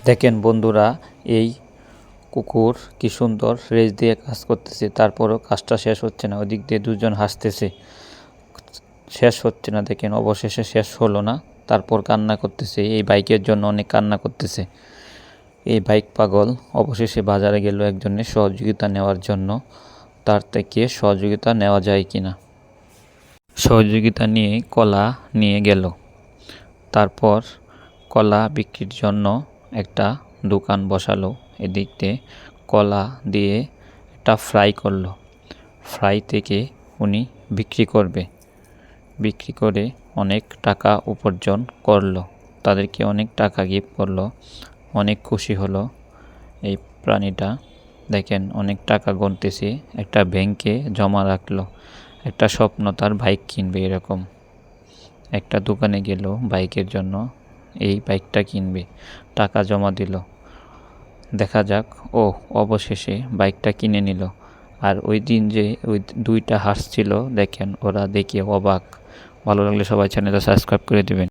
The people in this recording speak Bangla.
দেখেন বন্ধুরা, এই কুকুর কি সুন্দর রেস দিয়ে কাজ করতেছে, তারপরও কাজটা শেষ হচ্ছে না। ওদিক দিয়ে দুজন হাসতেছে, শেষ হচ্ছে না। দেখেন অবশেষে শেষ হলো না, তারপর কান্না করতেছে। এই বাইকের জন্য অনেক কান্না করতেছে। এই বাইক পাগল অবশেষে বাজারে গেল একজনের সহযোগিতা নেওয়ার জন্য, তার থেকে সহযোগিতা নেওয়া যায় কিনা। সহযোগিতা নিয়ে কলা নিয়ে গেল। তারপর কলা বিক্রির জন্য একটা দোকান বসালো। এদিক দিয়ে কলা দিয়ে একটা ফ্রাই করলো। ফ্রাই থেকে উনি বিক্রি করবে, বিক্রি করে অনেক টাকা উপার্জন করলো। তাদেরকে অনেক টাকা গিফট করলো, অনেক খুশি হলো এই প্রাণীটা। দেখেন অনেক টাকা গুনতেছে, একটা ব্যাংকে জমা রাখলো। একটা স্বপ্ন তার বাইক কিনবে, এরকম একটা দোকানে গেল বাইকের জন্য, এই বাইকটা কিনবে, টাকা জমা দিল। দেখা যাক ও অবশেষে বাইকটা কিনে নিল। আর ওই দিন যে ওই দুইটা হাসছিল, দেখেন ওরা দেখে অবাক। ভালো লাগলে সবাই চ্যানেলটা সাবস্ক্রাইব করে দেবেন।